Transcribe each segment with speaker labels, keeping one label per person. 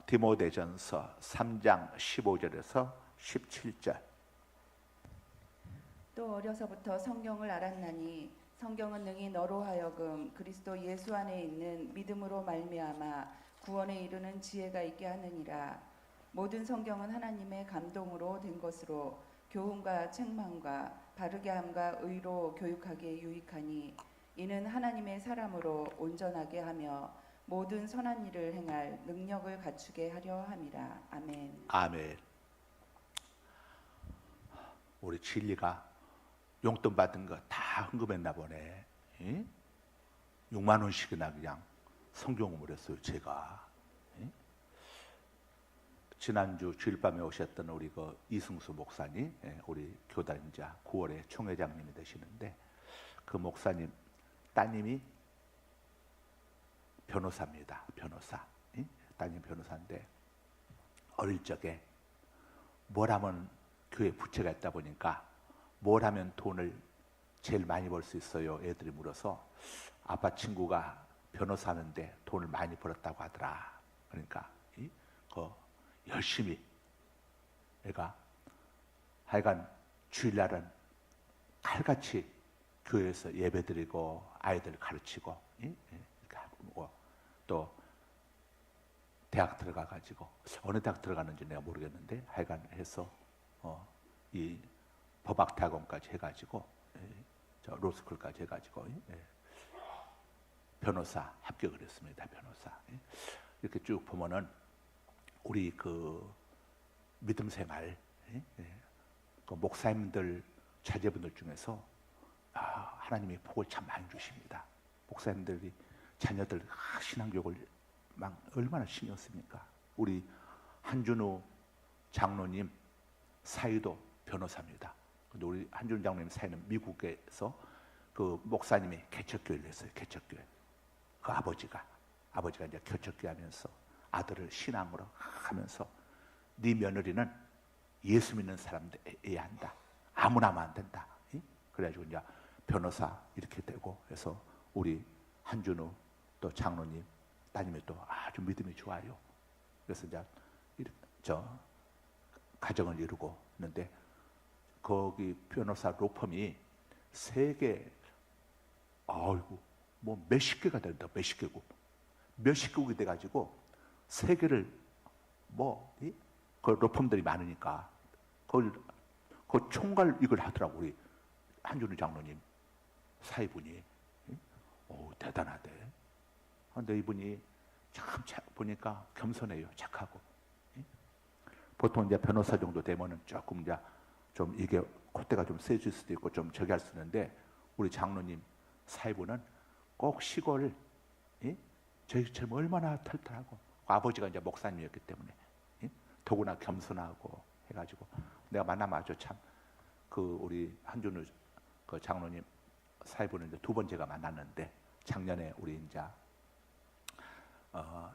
Speaker 1: 디모데전서 3장 15절에서 17절.
Speaker 2: 또 어려서부터 성경을 알았나니 성경은 능히 너로 하여금 그리스도 예수 안에 있는 믿음으로 말미암아 구원에 이르는 지혜가 있게 하느니라. 모든 성경은 하나님의 감동으로 된 것으로 교훈과 책망과 바르게 함과 의로 교육하기에 유익하니 이는 하나님의 사람으로 온전하게 하며 모든 선한 일을 행할 능력을 갖추게 하려 함이라. 아멘.
Speaker 1: 아멘. 우리 진리가 용돈 받은 거 다 헌금했나 보네. 6만 원씩이나 그냥 성경을 했어요. 제가 지난주 주일밤에 오셨던 우리 그 이승수 목사님, 우리 교단자 9월에 총회장님이 되시는데 그 목사님 따님이 변호사입니다. 변호사. 따님 변호사인데 어릴 적에 뭘 하면 교회 부채가 있다 보니까 뭘 하면 돈을 제일 많이 벌 수 있어요? 애들이 물어서 아빠 친구가 변호사 하는데 돈을 많이 벌었다고 하더라. 그러니까 열심히 애가 하여간 주일날은 칼같이 교회에서 예배드리고 아이들 가르치고 이렇게 하고 또 대학 들어가가지고 어느 대학 들어가는지 내가 모르겠는데 하여간 해서 이 법학대학원까지 해가지고 저 로스쿨까지 해가지고 변호사 합격을 했습니다. 변호사. 이렇게 쭉 보면은 우리 그 믿음 생활 그 목사님들 자제분들 중에서 하나님이 복을 참 많이 주십니다. 목사님들이 자녀들 신앙교육을 막 얼마나 신경 씁니까? 우리 한준우 장로님 사위도 변호사입니다. 근데 우리 한준우 장로님 사위는 미국에서 그 목사님이 개척교회를 했어요. 개척교회. 그 아버지가 이제 개척교회 하면서 아들을 신앙으로 하면서 네 며느리는 예수 믿는 사람들이어야 한다. 아무나 하면 안 된다. 그래가지고 이제 변호사 이렇게 되고 해서 우리 한준우 또 장로님 따님이 또 아주 믿음이 좋아요. 그래서 이제 저 가정을 이루고 있는데 거기 변호사 로펌이 세계 뭐 몇십 개가 된다. 몇십 개국이 돼가지고 세계를 그 로펌들이 많으니까 그 총괄 이걸 하더라고. 우리 한준우 장로님 사위분이 대단하대. 근데 이분이 참 보니까 겸손해요. 착하고. 보통 이제 변호사 정도 되면은 조금 이제 좀 이게 콧대가 좀 세질 수도 있고 좀 저기 할 수 있는데 우리 장로님 사위분은 꼭 시골 저희처럼 얼마나 털털하고 아버지가 이제 목사님이었기 때문에 더구나 겸손하고 해가지고 내가 만나면 아주 참 그 우리 한준우 그 장로님 사위분은 이제 두 번 제가 만났는데 작년에 우리 이제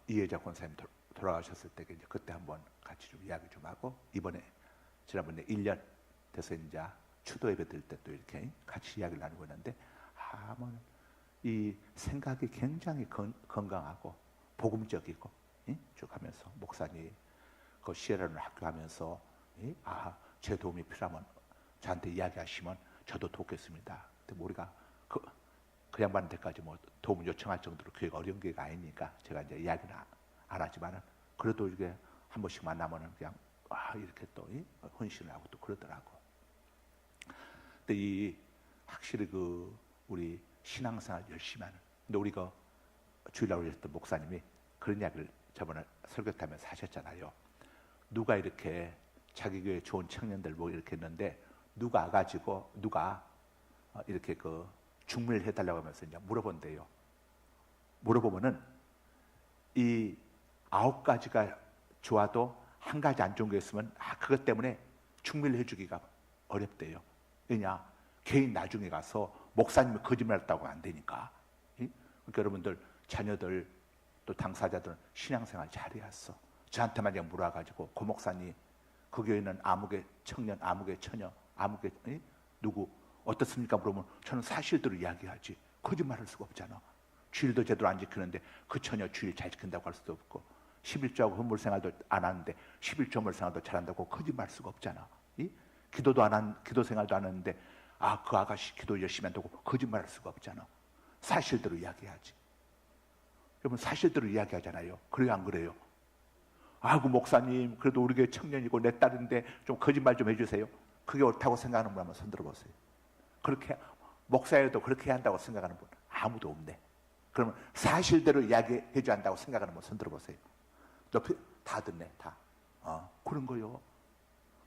Speaker 1: 이혜자 권사님 돌아가셨을 때 이제 그때 한번 같이 좀 이야기 좀 하고 이번에 지난번에 1년 돼서 이제 추도 예배 드릴 때 또 이렇게 같이 이야기를 나누고 있는데 이 생각이 굉장히 건강하고 복음적이고 쭉 하면서 목사님 그 시에라는 학교 하면서 제 도움이 필요하면 저한테 이야기하시면 저도 돕겠습니다. 근데 우리가 그 양반한테까지 뭐 도움 요청할 정도로 교회가 어려운 교회가 아니니까 제가 이제 이야기는 안 하지만은 그래도 이게 한 번씩 만나면은 그냥 이렇게 또 헌신을 하고 또 그러더라고. 근데 이 확실히 그 우리 신앙생활 열심히 하는. 근데 우리가 주일날 오셨던 목사님이 그런 이야기를 저번에 설교 때 하면서 하셨잖아요. 누가 이렇게 자기 교회 좋은 청년들 뭐 이렇게 했는데 누가 이렇게 그 중매를 해달라고 하면서 이제 물어본대요. 물어보면은 이 9가지가 좋아도 한 가지 안 좋은 게 있으면 그것 때문에 중매를 해주기가 어렵대요. 왜냐? 개인 나중에 가서 목사님이 거짓말했다고 안 되니까. 그러니까 여러분들 자녀들 또 당사자들은 신앙생활 잘해왔어. 저한테 만약 물어가지고 고 목사님 그 교회는 아무개 청년, 아무개 처녀, 아무개 누구 어떻습니까? 물으면 저는 사실대로 이야기하지 거짓말할 수가 없잖아. 주일도 제대로 안 지키는데 그 처녀 주일 잘 지킨다고 할 수도 없고 11조하고 헌물 생활도 안 하는데 11조 헌물 생활도 잘한다고 거짓말할 수가 없잖아. 기도 생활도 안 하는데 그 아가씨 기도 열심히 한다고 거짓말할 수가 없잖아. 사실대로 이야기해야지. 여러분 사실대로 이야기하잖아요. 그래요 안 그래요? 그 목사님 그래도 우리 교회 청년이고 내 딸인데 좀 거짓말 좀 해주세요. 그게 옳다고 생각하는 분 한번 손들어 보세요. 그렇게 목사여도 그렇게 해야 한다고 생각하는 분 아무도 없네. 그러면 사실대로 이야기해줘야 한다고 생각하는 분 손들어 보세요. 높이 다 듣네 다. 그런 거요.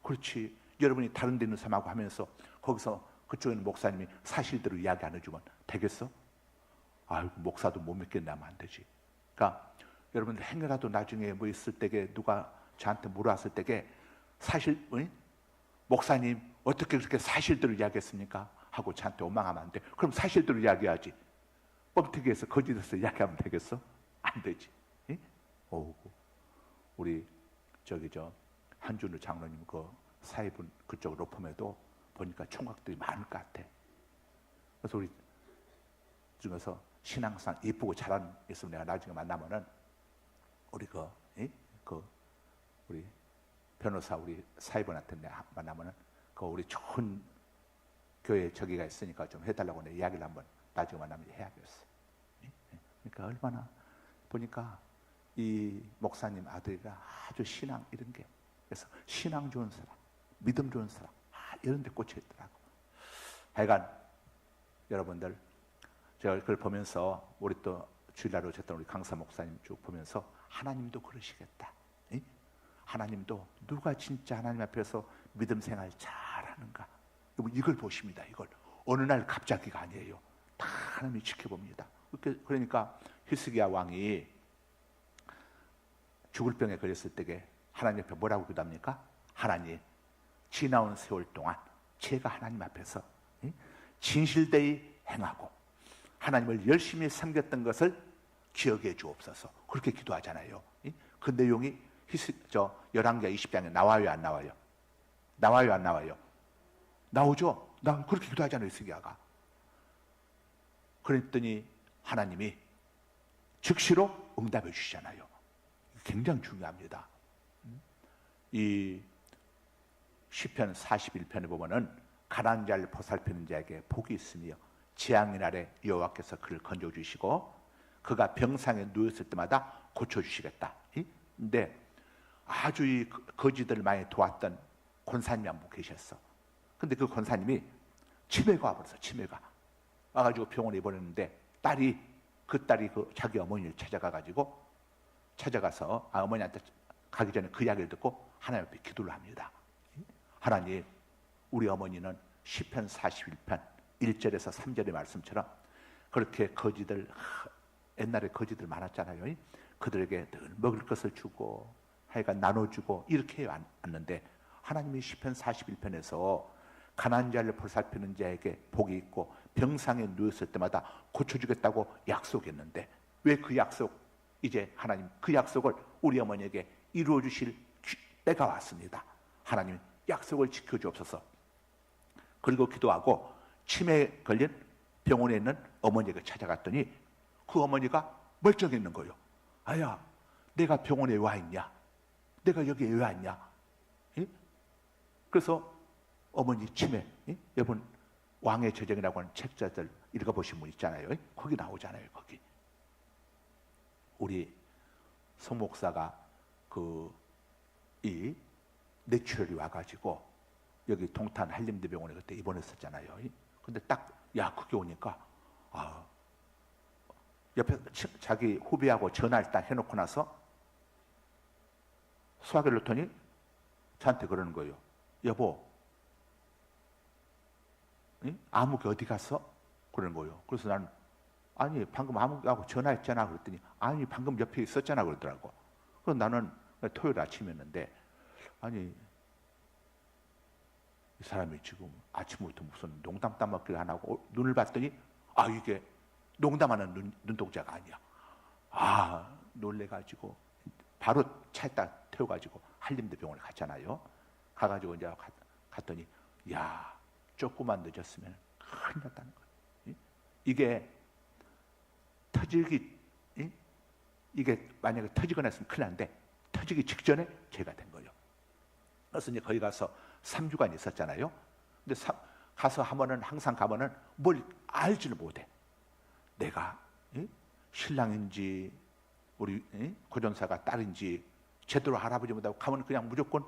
Speaker 1: 그렇지. 여러분이 다른 데 있는 사람하고 하면서 거기서 그쪽에 있는 목사님이 사실대로 이야기 안 해주면 되겠어? 아이고 목사도 못 믿겠네 하면 안 되지. 그러니까 여러분들 행여라도 나중에 뭐 있을 때게 누가 저한테 물어왔을 때게 사실 목사님 어떻게 그렇게 사실대로 이야기했습니까? 하고 저한테 원망하면 안 돼. 그럼 사실대로 이야기하지. 뻥튀기해서 거짓해서 이야기하면 되겠어? 안 되지. 우리 한준우 장로님 그 사회분 그쪽 로펌에도 보니까 총각들이 많을 것 같아. 그래서 우리 중에서 신앙상 이쁘고 잘하는 있으면 내가 나중에 만나면은 우리 우리 변호사 우리 사회분한테 내가 만나면은 우리 좋은 교회 저기가 있으니까 좀 해달라고 내 이야기를 한번 나중에 만나면 해야겠어. 그러니까 얼마나 보니까 이 목사님 아들이가 아주 신앙 이런 게 그래서 신앙 좋은 사람, 믿음 좋은 사람 이런 데 꽂혀 있더라고. 하여간 여러분들 제가 그걸 보면서 우리 또 주일날 오셨던 우리 강사 목사님 쭉 보면서 하나님도 그러시겠다. 하나님도 누가 진짜 하나님 앞에서 믿음 생활 잘하는가 이걸 보십니다. 이걸 어느 날 갑자기가 아니에요. 다 하나님이 지켜봅니다. 그러니까 히스기야 왕이 죽을 병에 걸렸을 때에 하나님 앞에 뭐라고 기도합니까? 하나님 지나온 세월 동안 제가 하나님 앞에서 진실되이 행하고 하나님을 열심히 섬겼던 것을 기억해 주옵소서. 그렇게 기도하잖아요. 그 내용이 열왕기하 20장에 나와요 안 나와요? 나와요 안 나와요? 나오죠? 그렇게 기도하잖아요 히스기야가. 그랬더니 하나님이 즉시로 응답해 주시잖아요. 굉장히 중요합니다. 이 시편 41편에 보면은 가난한 자를 보살피는 자에게 복이 있으며 재앙의 날에 여호와께서 그를 건져 주시고 그가 병상에 누웠을 때마다 고쳐 주시겠다. 근데 아주 이 거지들을 많이 도왔던 권사님이 한 분 계셨어. 근데 그 권사님이 치매가 와버렸어. 치매가 와가지고 병원에 입원했는데 그 딸이 자기 어머니를 찾아가서 어머니한테 가기 전에 그 이야기를 듣고 하나님 앞에 기도를 합니다. 하나님, 우리 어머니는 시편 41편 1절에서 3절의 말씀처럼 그렇게 옛날에 거지들 많았잖아요. 그들에게 늘 먹을 것을 주고 하여간 나눠주고 이렇게 왔는데 하나님이 시편 41편에서 가난한 자를 보살피는 자에게 복이 있고 병상에 누웠을 때마다 고쳐주겠다고 약속했는데 왜 그 약속 이제 하나님 그 약속을 우리 어머니에게 이루어 주실 때가 왔습니다. 하나님 약속을 지켜주옵소서. 그리고 기도하고 치매에 걸린 병원에 있는 어머니에게 찾아갔더니 그 어머니가 멀쩡해 있는 거예요. 아야, 내가 병원에 와 있냐? 내가 여기에 왜 왔냐? 그래서 어머니 치매, 여러분 왕의 저정이라고 하는 책자들 읽어보신 분 있잖아요. 거기 나오잖아요. 거기 우리 송 목사가 이 뇌출혈이 와가지고 여기 동탄 한림대병원에 그때 입원했었잖아요. 근데 그게 오니까 옆에 자기 후배하고 전화를 딱 해놓고 나서 수화기를 놓더니 저한테 그러는 거예요. 여보, 아무개 어디 갔어? 그러는 거예요. 그래서 나는 아니 방금 아무개하고 전화했잖아 그랬더니 아니 방금 옆에 있었잖아 그러더라고. 그래서 나는 토요일 아침이었는데 아니 이 사람이 지금 아침부터 무슨 농담 따먹기를 안 하고 눈을 봤더니 이게 농담하는 눈동자가 아니야. 놀래가지고 바로 차에다 태워가지고 한림대병원에 갔잖아요. 가가지고 이제 갔더니 조금만 늦었으면 큰일 났다는 거예요. 이게 터지기 이게 만약에 터지거나 했으면 큰일 난데 터지기 직전에 죄가 된 거예요. 그래서 이제 거기 가서 3주간 있었잖아요. 근데 가서 하면은 항상 가면은 뭘 알지를 못해. 내가 신랑인지 우리 고전사가 딸인지 제대로 알아보지 못하고 가면 그냥 무조건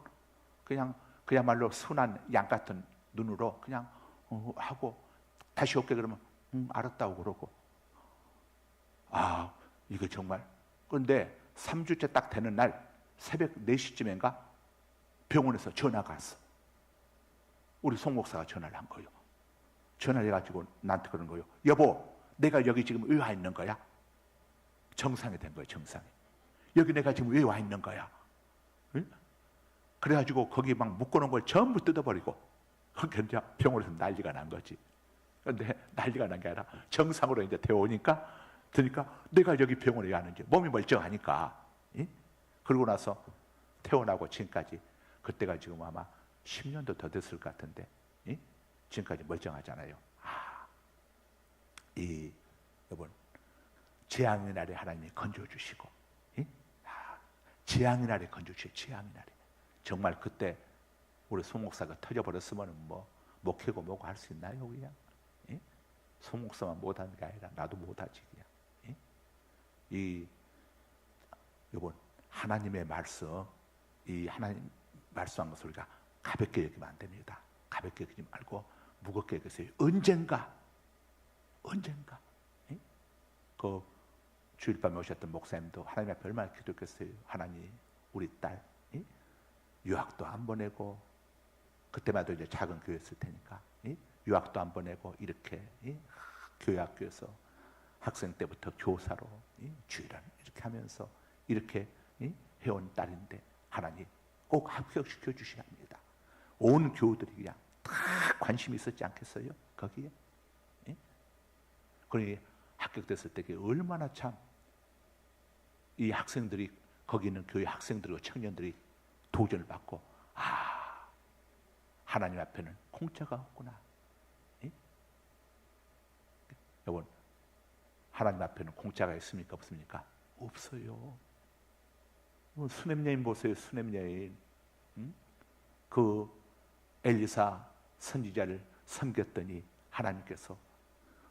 Speaker 1: 그냥 그야말로 순한 양 같은 눈으로 그냥 하고 다시 올게 그러면 알았다고 그러고 이거 정말. 그런데 3주째 딱 되는 날 새벽 4시쯤인가 병원에서 전화가 왔어. 우리 송 목사가 전화를 한 거예요. 전화를 해가지고 나한테 그러는 거예요. 여보, 내가 여기 지금 왜 와 있는 거야? 정상이 된 거예요. 정상이. 여기 내가 지금 왜 와 있는 거야? 응? 그래가지고 거기 막 묶어놓은 걸 전부 뜯어버리고 그러니까 병원에서 난리가 난 거지. 그런데 난리가 난 게 아니라 정상으로 이제 되어오니까 그러니까 내가 여기 병원에 가는지 몸이 멀쩡하니까. 그러고 나서 태어나고 지금까지 그때가 지금 아마 10년도 더 됐을 것 같은데 지금까지 멀쩡하잖아요. 여러분 재앙의 날에 하나님이 건져주시고 재앙의 날에 건져주시고 재앙의 날에 정말 그때 우리 송 목사가 터져버렸으면 뭐 목회고 뭐고 할 수 있나요? 그냥 송 목사만 못하는 게 아니라 나도 못하지 그냥. 여러분 하나님의 말씀 이 하나님 말씀한 것을 우리가 가볍게 여기면 안 됩니다. 가볍게 여기지 말고 무겁게 여기세요. 언젠가 그 주일밤에 오셨던 목사님도 하나님 앞에 얼마나 기도했겠어요. 하나님 우리 딸 유학도 안 보내고 그때마다 이제 작은 교회였을 테니까 유학도 안 보내고 이렇게 교회 학교에서 학생 때부터 교사로 주일을 이렇게 하면서 이렇게 해온 딸인데 하나님 꼭 합격시켜 주셔야 합니다. 온 교우들이 그냥 다 관심이 있었지 않겠어요? 거기에. 그러니 합격됐을 때 얼마나 참 이 학생들이 거기 있는 교회 학생들과 청년들이 도전을 받고 하나님 앞에는 공짜가 없구나. 여러분 하나님 앞에는 공짜가 있습니까? 없습니까? 없어요. 수냄여인 보세요. 수냄여인 그 엘리사 선지자를 섬겼더니 하나님께서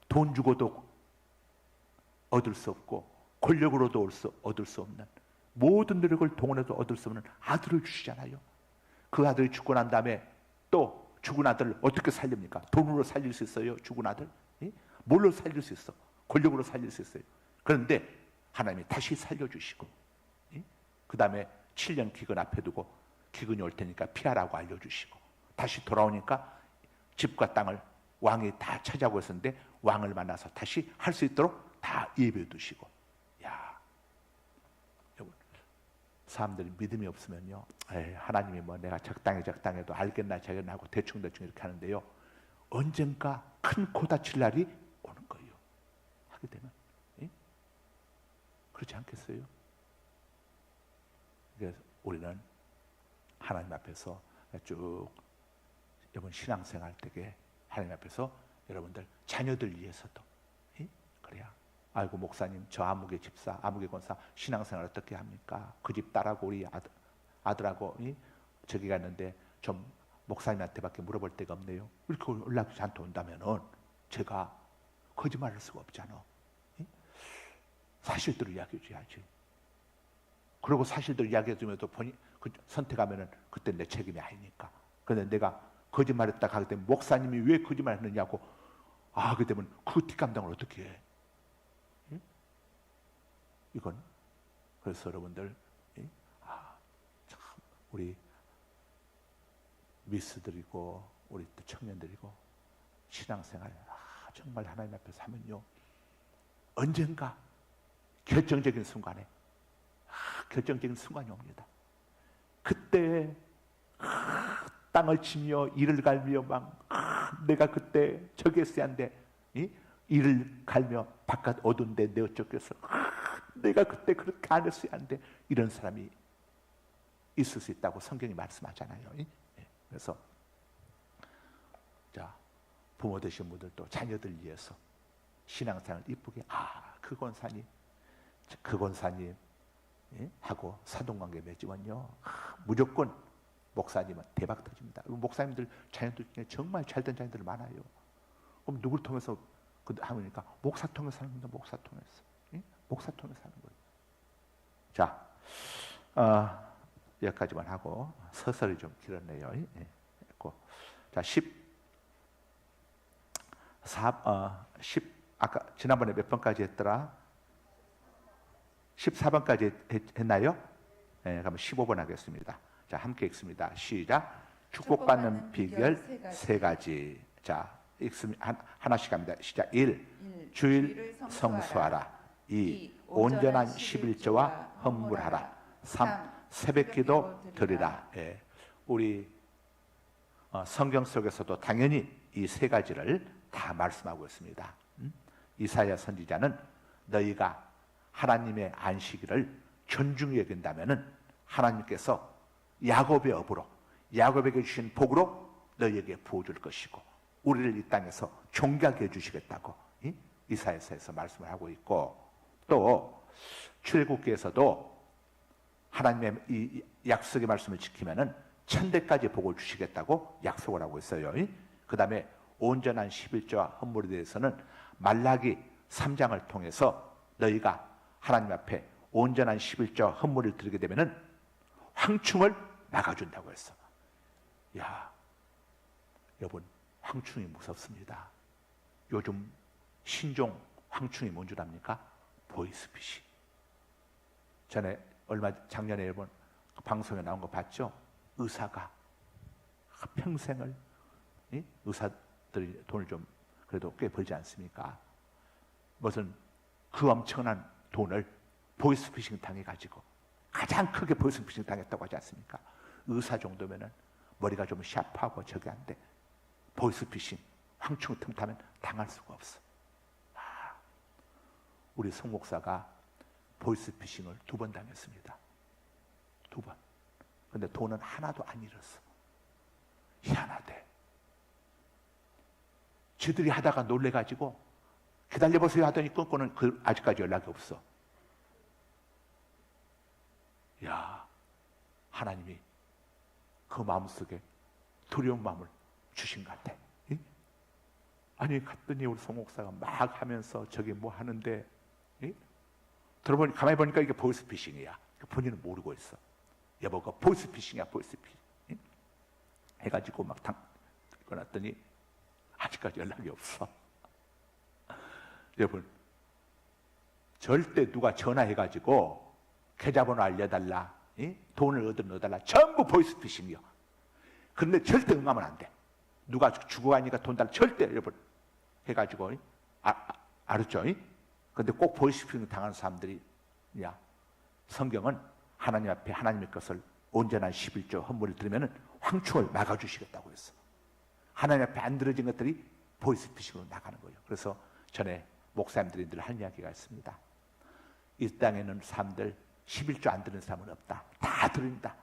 Speaker 1: 돈 주고도 얻을 수 없고 권력으로도 얻을 수 없는 모든 노력을 동원해도 얻을 수 없는 아들을 주시잖아요. 그 아들이 죽고 난 다음에 또 죽은 아들을 어떻게 살립니까? 돈으로 살릴 수 있어요? 죽은 아들? 뭘로 살릴 수 있어? 권력으로 살릴 수 있어요. 그런데 하나님이 다시 살려주시고 그 다음에 7년 기근 앞에 두고 기근이 올 테니까 피하라고 알려주시고 다시 돌아오니까 집과 땅을 왕이 다 차지하고 있었는데 왕을 만나서 다시 할 수 있도록 다 예배해 두시고. 여러분 사람들이 믿음이 없으면요 하나님이 뭐 내가 적당해도 알겠나 저겠나 하고 대충 이렇게 하는데요 언젠가 큰 코다칠 날이 오는 거예요. 하게 되면 그렇지 않겠어요? 그래서 우리는 하나님 앞에서 쭉 여러분 신앙생활 때에 하나님 앞에서 여러분들 자녀들 위해서도 그래야 아이고 목사님 저 아무개 집사 아무개 권사 신앙생활 어떻게 합니까? 그 집 딸하고 우리 아들하고 저기 갔는데 좀 목사님한테밖에 물어볼 데가 없네요. 이렇게 연락이 저한테 온다면은 제가 거짓말할 수가 없잖아. 사실대로 이야기해 줘야지. 그리고 사실대로 이야기해 주면서 선택하면은 그때 내 책임이 아니니까. 그런데 내가 거짓말했다 하기 때문에 목사님이 왜 거짓말했느냐고 하게 되면 그 뒷감당을 어떻게 해? 이건 그래서 여러분들 참 우리 미스들이고 우리 또 청년들이고 신앙생활 정말 하나님 앞에서 하면요 언젠가 결정적인 순간에 결정적인 순간이 옵니다. 그때 땅을 치며 이를 갈며 막 내가 그때 저기 했어야 한데 이를 갈며 바깥 어두운데 내 어쩌겠어 내가 그때 그렇게 안 했어야 한데 이런 사람이 있을 수 있다고 성경이 말씀하잖아요. 그래서 자 부모 되신 분들도 자녀들 위해서 신앙생활 이쁘게 그 권사님 예? 하고 사돈관계 맺으면요, 무조건 목사님은 대박 터집니다. 목사님들 자녀들 중에 정말 잘된 자녀들 많아요. 그럼 누굴 통해서 하니까 목사 통해서 하는 겁니다. 목사 통해서. 예? 목사 통해서 하는 거예요. 자, 여기까지만 하고 서설이 좀 길었네요. 예. 자, 10 아까 지난번에 몇 번까지 했더라? 14번까지 했나요? 네, 그러면 15번 하겠습니다. 자, 함께 읽습니다. 시작. 축복받는 비결 세 가지. 자, 하나씩 합니다. 시작. 1. 주일 성수하라. 2. 온전한 11조와 헌물하라. 3. 새벽기도 드리라. 예. 우리 성경 속에서도 당연히 이 세 가지를 다 말씀하고 있습니다. 이사야 선지자는 너희가 하나님의 안식일을 존중히 여긴다면은 하나님께서 야곱의 업으로, 야곱에게 주신 복으로 너희에게 부어줄 것이고 우리를 이 땅에서 존귀하게 해주시겠다고 이사야서에서 말씀을 하고 있고, 또 출애굽기에서도 하나님의 이 약속의 말씀을 지키면은 천대까지 복을 주시겠다고 약속을 하고 있어요. 그 다음에 온전한 11조와 헌물에 대해서는 말라기 3장을 통해서 너희가 하나님 앞에 온전한 11조와 헌물을 드리게 되면은 황충을 막아준다고 했어. 야, 여러분, 황충이 무섭습니다. 요즘 신종 황충이 뭔 줄 압니까? 보이스피싱. 전에 작년에 여러분 방송에 나온 거 봤죠? 의사가 평생을, 의사들이 돈을 좀 그래도 꽤 벌지 않습니까? 무슨 그 엄청난 돈을 보이스피싱 당해가지고 가장 크게 보이스피싱 당했다고 하지 않습니까? 의사 정도면은 머리가 좀 샤프하고 저게 안 돼. 보이스피싱, 황충 틈타면 당할 수가 없어. 우리 송 목사가 보이스피싱을 2번 당했습니다. 2번. 근데 돈은 하나도 안 잃었어. 희한하대. 지들이 하다가 놀래가지고 기다려보세요 하더니 끊고는 아직까지 연락이 없어. 야, 하나님이 그 마음속에 두려운 마음을 주신 것 같아. 응? 아니 갔더니 우리 송 목사가 막 하면서 저게 뭐 하는데, 응? 들어보니 가만히 보니까 이게 보이스피싱이야. 본인은 모르고 있어. 여보가 보이스피싱이야, 보이스피싱. 응? 해가지고 막 끊었더니 아직까지 연락이 없어. 여러분, 절대 누가 전화해가지고 계좌번호 알려달라, 돈을 얻어달라, 전부 보이스피싱이요. 그런데 절대 응하면 안 돼. 누가 죽어가니까 돈 달라, 절대 여러분 해가지고 알았죠? 근데 꼭 보이스피싱 당하는 사람들이, 야, 성경은 하나님 앞에 하나님의 것을 온전한 11조 헌물을 드리면 황충을 막아주시겠다고 했어. 하나님 앞에 안 들어진 것들이 보이스피싱으로 나가는 거예요. 그래서 전에 목사님들이 늘 한 이야기가 있습니다. 이 땅에는 사람들 11조 안 드리는 사람은 없다. 다 드린다.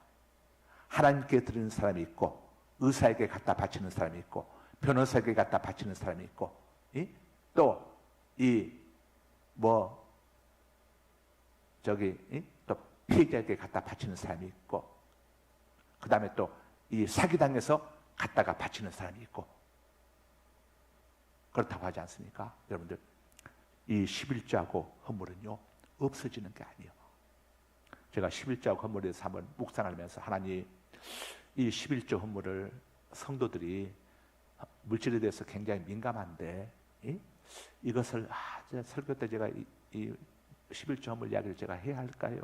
Speaker 1: 하나님께 드리는 사람이 있고, 의사에게 갖다 바치는 사람이 있고, 변호사에게 갖다 바치는 사람이 있고, 또 또 피해자에게 갖다 바치는 사람이 있고, 그 다음에 또 이 사기당해서 갖다가 바치는 사람이 있고, 그렇다고 하지 않습니까? 여러분들, 이 11조하고 헌물은요 없어지는 게 아니에요. 제가 11조하고 헌물에 대해서 한번 묵상을 하면서, 하나님, 이 11조 헌물을 성도들이 물질에 대해서 굉장히 민감한데, 이것을 설교 때 제가 이 11조 헌물 이야기를 제가 해야 할까요?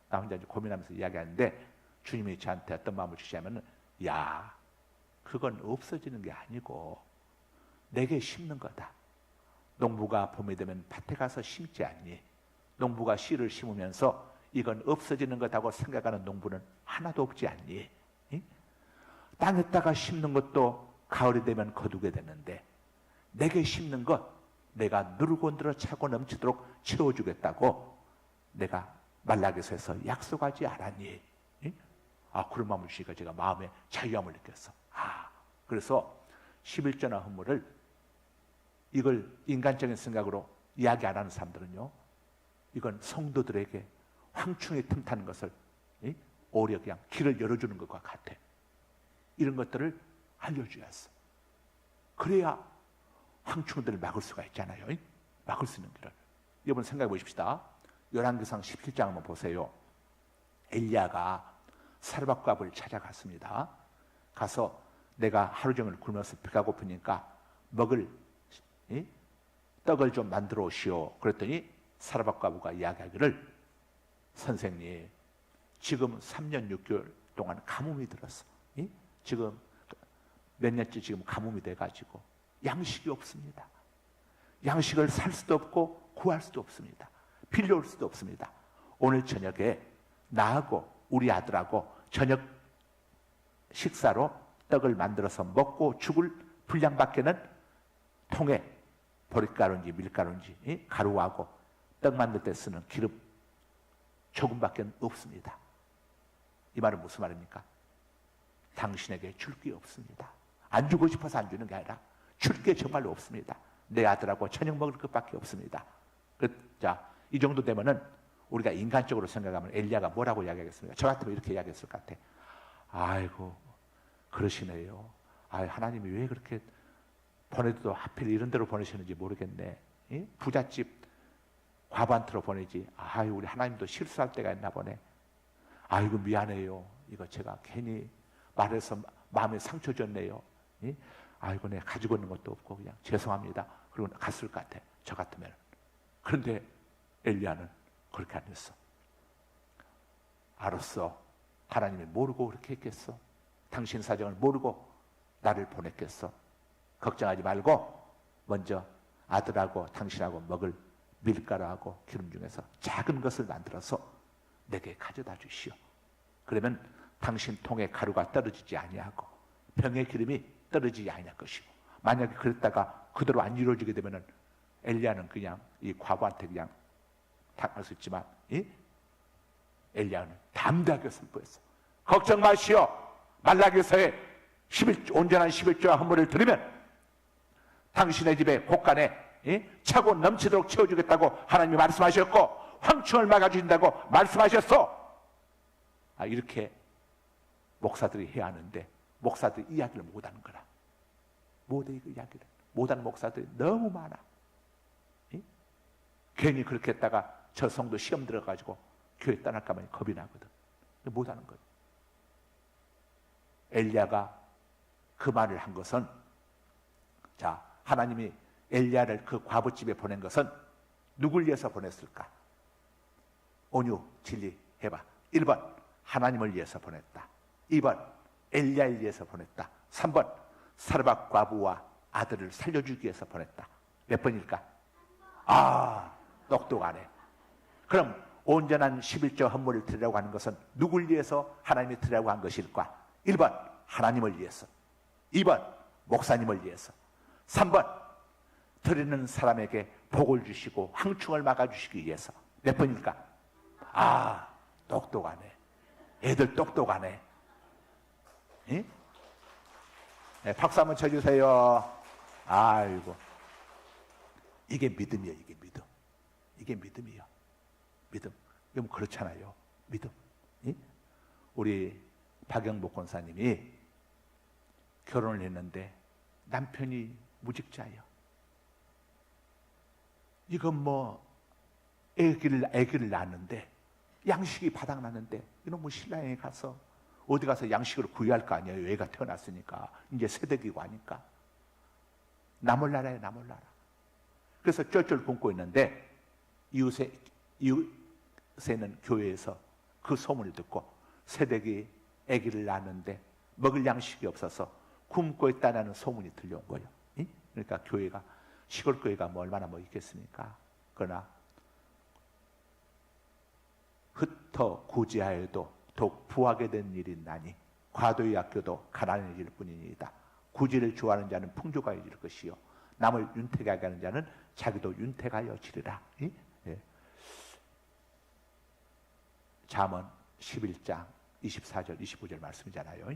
Speaker 1: 나 혼자 이제 고민하면서 이야기하는데, 주님이 저한테 어떤 마음을 주시냐면, 야, 그건 없어지는 게 아니고 내게 심는 거다. 농부가 봄이 되면 밭에 가서 심지 않니? 농부가 씨를 심으면서 이건 없어지는 거다고 생각하는 농부는 하나도 없지 않니? 땅에다가 심는 것도 가을이 되면 거두게 되는데, 내게 심는 것 내가 누르고 늘어 차고 넘치도록 채워주겠다고 내가 말라기서에서 약속하지 않았니? 그런 마음을 주시니까 제가 마음에 자유함을 느꼈어. 그래서 11조나 헌물을, 이걸 인간적인 생각으로 이야기 안 하는 사람들은요, 이건 성도들에게 황충에 틈타는 것을 오히려 그냥 길을 열어주는 것과 같아. 이런 것들을 알려줘야겠어. 그래야 황충들을 막을 수가 있잖아요. 막을 수 있는 길을. 여러분 생각해 보십시다. 열왕기상 17장 한번 보세요. 엘리야가 사르밧갑을 찾아갔습니다. 가서 내가 하루 종일 굶어서 배가 고프니까 먹을 떡을 좀 만들어 오시오. 그랬더니 사르밧갑과 이야기하기를 선생님 지금 3년 6개월 동안 가뭄이 들었어. 지금 몇 년째 지금 가뭄이 돼가지고 양식이 없습니다. 양식을 살 수도 없고 구할 수도 없습니다. 빌려올 수도 없습니다. 오늘 저녁에 나하고 우리 아들하고 저녁 식사로 떡을 만들어서 먹고 죽을 분량밖에는 통에 보릿가루인지 밀가루인지 가루하고 떡 만들 때 쓰는 기름 조금밖에 없습니다. 이 말은 무슨 말입니까? 당신에게 줄 게 없습니다. 안 주고 싶어서 안 주는 게 아니라 줄 게 정말로 없습니다. 내 아들하고 저녁 먹을 것밖에 없습니다. 자, 이 정도 되면은 우리가 인간적으로 생각하면 엘리야가 뭐라고 이야기하겠습니까? 저 같으면 이렇게 이야기했을 것 같아. 아이고 그러시네요. 하나님이 왜 그렇게 보내도 하필 이런 데로 보내시는지 모르겠네. 부잣집 과부한테로 보내지. 우리 하나님도 실수할 때가 있나 보네. 아이고 미안해요. 이거 제가 괜히 말해서 마음에 상처 줬네요. 아이고 내가 가지고 있는 것도 없고 그냥 죄송합니다. 그리고 갔을 것 같아. 저 같으면. 그런데 엘리야는 그렇게 안 했어. 알았어. 하나님이 모르고 그렇게 했겠어. 당신 사정을 모르고 나를 보냈겠어. 걱정하지 말고 먼저 아들하고 당신하고 먹을 밀가루하고 기름 중에서 작은 것을 만들어서 내게 가져다 주시오. 그러면 당신 통에 가루가 떨어지지 아니하고 병의 기름이 떨어지지 아니할 것이고, 만약에 그랬다가 그대로 안 이루어지게 되면은 엘리야는 그냥 이 과부한테 그냥 당할 수 있지만 엘리야는 담대하게 선포했어. 걱정 마시오. 말라기서에 온전한 11조와 헌물을 드리면 당신의 집에 곳간에 차고 넘치도록 채워주겠다고 하나님이 말씀하셨고 황충을 막아주신다고 말씀하셨어. 이렇게 목사들이 해야 하는데 목사들이 이야기를 못하는 거라. 못해. 그 이야기를 못하는 목사들이 너무 많아. 괜히 그렇게 했다가 저 성도 시험 들어가지고 교회 떠날까 봐 겁이 나거든. 못하는 거예요. 엘리야가 그 말을 한 것은, 자, 하나님이 엘리야를 그 과부집에 보낸 것은 누굴 위해서 보냈을까? 온유 진리 해봐. 1번 하나님을 위해서 보냈다. 2번 엘리야를 위해서 보냈다. 3번 사르밧 과부와 아들을 살려주기 위해서 보냈다. 몇 번일까? 똑똑하네. 그럼 온전한 11조 헌물을 드리라고 하는 것은 누굴 위해서 하나님이 드리라고 한 것일까? 1번 하나님을 위해서, 2번 목사님을 위해서, 3번 드리는 사람에게 복을 주시고 황충을 막아주시기 위해서. 몇 번일까? 똑똑하네. 애들 똑똑하네. 네, 박수 한번 쳐주세요. 아이고, 이게 믿음이에요. 이게 믿음. 이게 믿음이에요. 믿음. 그럼 그렇잖아요. 믿음. 우리 박영복 권사님이 결혼을 했는데 남편이 무직자예요. 이건 뭐 애기를 낳았는데 양식이 바닥났는데 이놈 뭐 신랑에 가서 어디 가서 양식을 구해야 할 거 아니에요. 애가 태어났으니까 이제 새댁이고 하니까 남을 나라에 남을 나라. 그래서 쫄쫄 굶고 있는데 이웃에 있는 교회에서 그 소문을 듣고 새댁이 아기를 낳았는데 먹을 양식이 없어서 굶고 있다는 소문이 들려온 거예요. 그러니까 교회가, 시골 교회가 뭐 얼마나 뭐 있겠습니까? 그러나 흩어 구제하여도 더욱 부하게 된 일이 나니 과도히 아껴도 가난해질 뿐이니이다. 구제를 좋아하는 자는 풍족하여 질 것이요 남을 윤택하게 하는 자는 자기도 윤택하여 지리라. 잠언 11장 24절 25절 말씀이잖아요.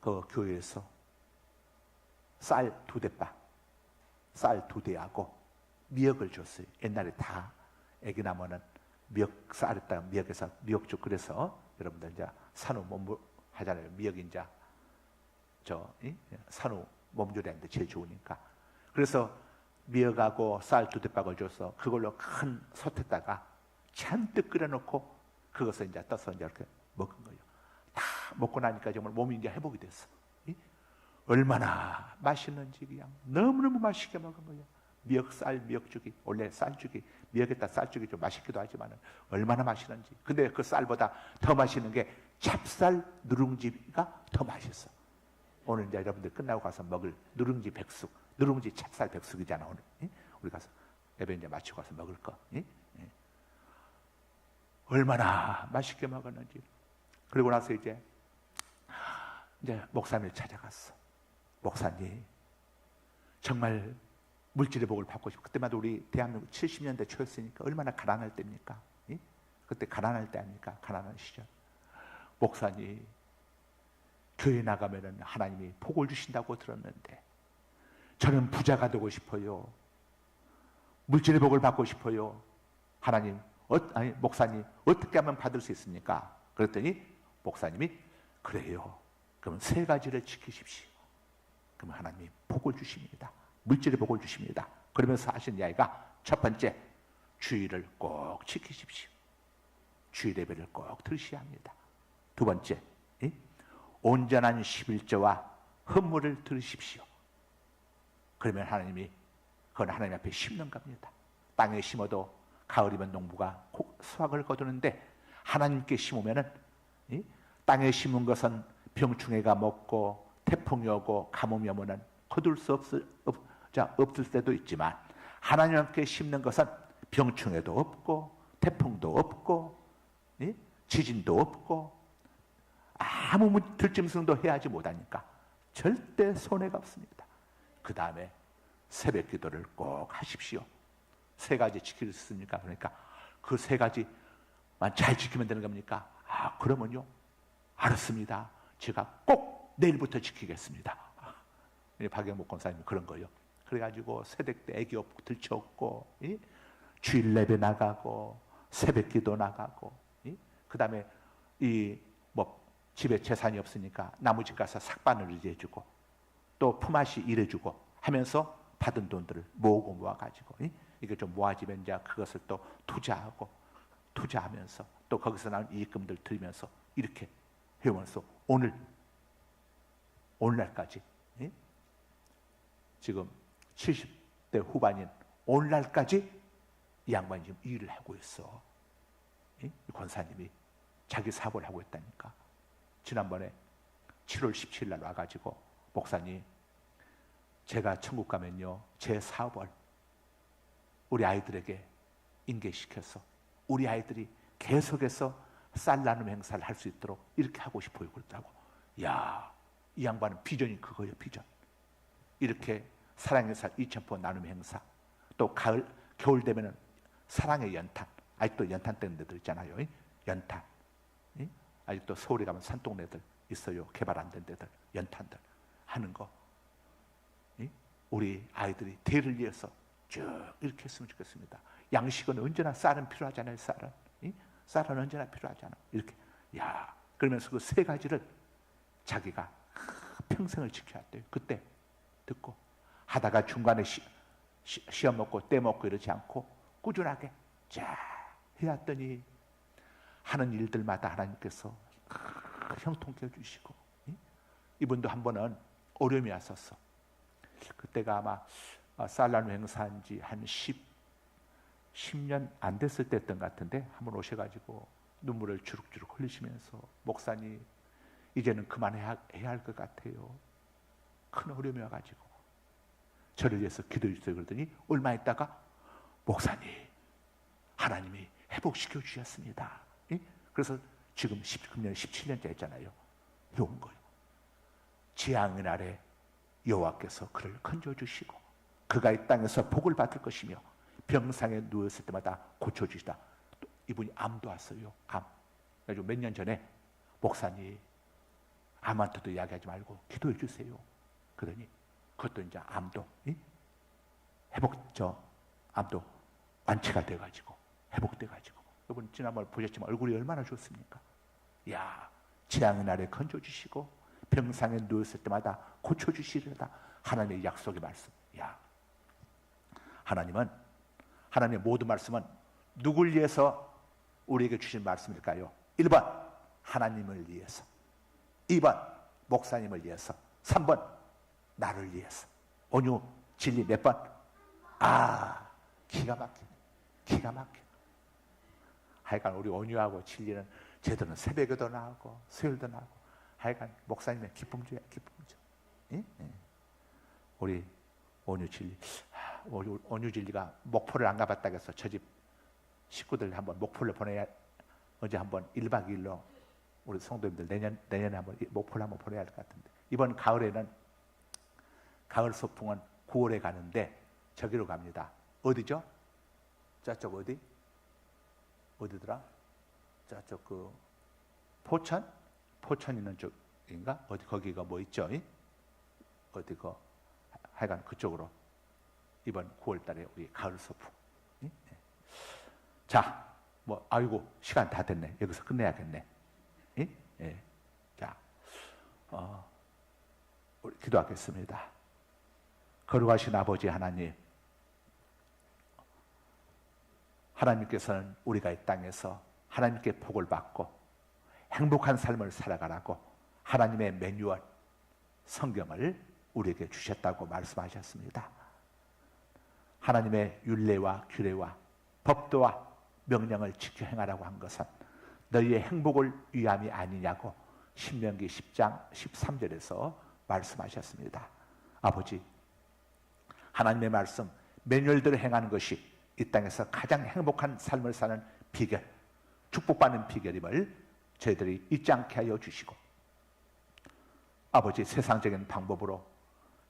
Speaker 1: 그 교회에서 쌀 2대빵, 쌀 2대하고 미역을 줬어요. 옛날에 다 애기 나면은 미역 쌀에다 미역에서 미역죽 끓여서 여러분들 이제 산후 몸 하잖아요. 미역이 이제 산후 몸조리하는데 제일 좋으니까. 그래서 미역하고 쌀 2대박을 줘서 그걸로 큰 솥에다가 잔뜩 끓여놓고 그것을 이제 떠서 이제 이렇게 먹은 거예요. 다 먹고 나니까 정말 몸이 이제 회복이 됐어. 얼마나 맛있는지 그냥 너무너무 맛있게 먹은 거예요. 미역쌀 미역죽이 원래 쌀죽이 미역에다 쌀죽이 좀 맛있기도 하지만 얼마나 맛있는지. 근데 그 쌀보다 더 맛있는 게 찹쌀 누룽지가 더 맛있어. 오늘 이제 여러분들 끝나고 가서 먹을 누룽지 백숙, 누룽지 찹쌀 백숙이잖아 오늘. 우리 가서 예배 이제 마치고 가서 먹을 거. 얼마나 맛있게 먹었는지. 그리고 나서 이제 목사님을 찾아갔어. 목사님, 정말 물질의 복을 받고 싶고, 그때마다 우리 대한민국 70년대 초였으니까 얼마나 가난할 때입니까? 그때 가난할 때 아닙니까? 가난한 시절. 목사님, 교회 나가면은 하나님이 복을 주신다고 들었는데 저는 부자가 되고 싶어요. 물질의 복을 받고 싶어요. 하나님, 목사님, 어떻게 하면 받을 수 있습니까? 그랬더니 목사님이 그래요. 그러면 3가지를 지키십시오. 그러면 하나님이 복을 주십니다. 물질의 복을 주십니다. 그러면서 하신 이야기가 첫 번째, 주의를 꼭 지키십시오. 주의 예배를 꼭 들으셔야 합니다. 두 번째, 온전한 11조와 헌물을 들으십시오. 그러면 하나님이 그건 하나님 앞에 심는 겁니다. 땅에 심어도 가을이면 농부가 수확을 거두는데 하나님께 심으면은 땅에 심은 것은 병충해가 먹고 태풍이 오고 가뭄이 오면은 거둘 수 없을 때도 있지만 하나님께 심는 것은 병충해도 없고 태풍도 없고 지진도 없고 아무 들짐승도 해하지 못하니까 절대 손해가 없습니다. 그 다음에 새벽 기도를 꼭 하십시오. 3가지 지킬 수 있습니까? 그러니까 그 3가지만 잘 지키면 되는 겁니까? 그러면요, 알았습니다. 제가 꼭 내일부터 지키겠습니다. 박영목 권사님이 그런 거예요. 그래가지고 새벽 때 애기 없고 들쳐없고 주일 예배 나가고 새벽 기도 나가고 그 다음에 집에 재산이 없으니까 나무집 가서 삭바늘을 일해주고 또 품앗이 일해주고 하면서 받은 돈들을 모으고 모아가지고 이게 좀 모아지면 이제 그것을 또 투자하면서 또 거기서 나온 이익금들 들이면서 이렇게 해오면서 오늘날까지 지금 70대 후반인 오늘날까지 이 양반이 지금 일을 하고 있어. 이 권사님이 자기 사업을 하고 있다니까. 지난번에 7월 17일 날 와가지고 목사님, 제가 천국 가면요 제 사업을 우리 아이들에게 인계시켜서 우리 아이들이 계속해서 쌀 나눔 행사를 할 수 있도록 이렇게 하고 싶어요. 그러더라고. 야, 이 양반은 비전이 그거예요. 비전. 이렇게 사랑의 쌀 2,000포 나눔 행사, 또 겨울 되면은 사랑의 연탄, 아직도 연탄 떼는 데들 있잖아요. 연탄. 아직도 서울에 가면 산동네들 있어요. 개발 안 된 데들, 연탄들 하는 거. 우리 아이들이 대를 위해서 쭉 이렇게 했으면 좋겠습니다. 양식은 언제나 쌀은 필요하잖아요. 쌀은 언제나 필요하잖아. 이렇게. 그러면서 그 3가지를 자기가 평생을 지켜야 돼요. 그때 듣고 하다가 중간에 시험 먹고 때 먹고 이러지 않고 꾸준하게 쫙 해왔더니 하는 일들마다 하나님께서 형통케 해주시고, 이분도 한 번은 어려움이 왔었어. 그때가 아마 쌀 나눔 행사한 지 한 10년 안 됐을 때였던 것 같은데 한 번 오셔가지고 눈물을 주룩주룩 흘리시면서 목사님 이제는 그만해야 할 것 같아요. 큰 어려움이 와가지고 저를 위해서 기도해 주세요. 그러더니 얼마 있다가 목사님 하나님이 회복시켜 주셨습니다. 그래서 지금 19년 17년째 했잖아요. 온 거예요. 재앙의 날에 여호와께서 그를 건져주시고 그가 이 땅에서 복을 받을 것이며 병상에 누웠을 때마다 고쳐주시다. 또 이분이 암도 왔어요. 암. 그래가지고 몇 년 전에 목사님 암한테도 이야기하지 말고 기도해 주세요. 그러더니 그것도 이제 암도 암도 완치가 돼가지고 회복돼가지고 여러분 지난번 보셨지만 얼굴이 얼마나 좋습니까? 야, 재앙의 날에 건져주시고 병상에 누웠을 때마다 고쳐주시리다. 하나님의 약속의 말씀. 야, 하나님의 모든 말씀은 누굴 위해서 우리에게 주신 말씀일까요? 1번 하나님을 위해서, 2번 목사님을 위해서, 3번 나를 위해서. 온유 진리 몇 번? 기가 막히네. 기가 막혀. 하여간 우리 온유하고 진리는 제대로 새벽에도 나오고 수요일도 나오고, 하여간 목사님의 기쁨주야, 기쁨주. 예? 예. 우리 온유 진리, 온유 진리가 목포를 안 가봤다고 해서 저 집 식구들 한번 목포를 보내야, 어제 한번 1박 2일로 우리 성도님들 내년에 한번 목포를 한번 보내야 할 것 같은데, 이번 가을에는 가을 소풍은 9월에 가는데 저기로 갑니다. 어디죠? 저쪽 어디더라? 저쪽 그 포천 있는 쪽인가? 어디 거기가 뭐 있죠? 어디 그 하여간 그쪽으로 이번 9월 달에 우리 가을 소풍. 자, 뭐 아이고 시간 다 됐네. 여기서 끝내야겠네. 예. 자, 우리 기도하겠습니다. 거룩하신 아버지 하나님, 하나님께서는 우리가 이 땅에서 하나님께 복을 받고 행복한 삶을 살아가라고 하나님의 매뉴얼 성경을 우리에게 주셨다고 말씀하셨습니다. 하나님의 율례와 규례와 법도와 명령을 지켜 행하라고 한 것은 너희의 행복을 위함이 아니냐고 신명기 10장 13절에서 말씀하셨습니다. 아버지, 하나님의 말씀 매뉴얼대로 행하는 것이 이 땅에서 가장 행복한 삶을 사는 비결, 축복받는 비결임을 저희들이 잊지 않게 하여 주시고, 아버지, 세상적인 방법으로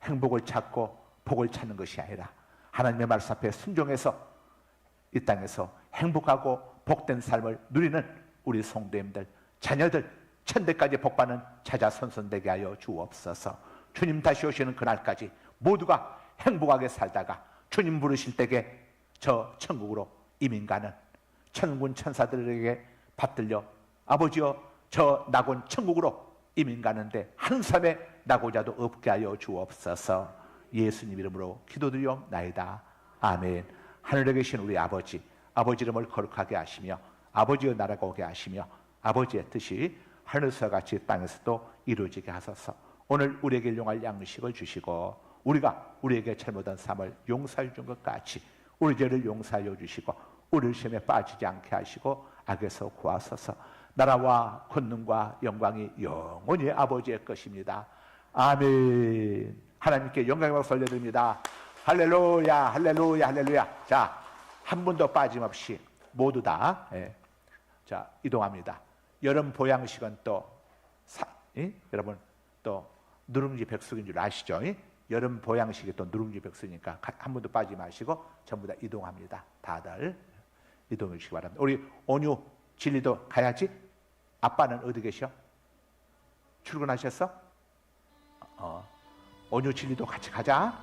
Speaker 1: 행복을 찾고 복을 찾는 것이 아니라 하나님의 말씀 앞에 순종해서 이 땅에서 행복하고 복된 삶을 누리는 우리 성도님들, 자녀들, 천대까지 복받는 자자손손되게 하여 주옵소서. 주님 다시 오시는 그날까지 모두가 행복하게 살다가 주님 부르실 때에 저 천국으로 이민 가는 천군 천사들에게 받들려 아버지여 저 낙원 천국으로 이민 가는데 한 삶에 나고자도 없게 하여 주옵소서. 예수님 이름으로 기도드리옵나이다. 아멘. 하늘에 계신 우리 아버지, 아버지 이름을 거룩하게 하시며 아버지의 나라가 오게 하시며 아버지의 뜻이 하늘에서 같이 땅에서도 이루어지게 하소서. 오늘 우리에게 일용할 양식을 주시고 우리가 우리에게 잘못한 삶을 용서해 준 것 같이 우리 죄를 용서하여 주시고 우리를 시험에 빠지지 않게 하시고 악에서 구하소서. 나라와 권능과 영광이 영원히 아버지의 것입니다. 아멘. 하나님께 영광의 박수 올려드립니다. 할렐루야, 할렐루야, 할렐루야. 자, 한 분도 빠짐없이 모두 다 자, 이동합니다. 여름 보양식은 또 여러분 또 누룽지 백숙인 줄 아시죠? 여름 보양식이 또 누룽지 백숙이니까 한 분도 빠지지 마시고 전부 다 이동합니다. 다들 이동해 주시기 바랍니다. 우리 온유 진리도 가야지. 아빠는 어디 계셔? 출근하셨어? 온유 진리도 같이 가자.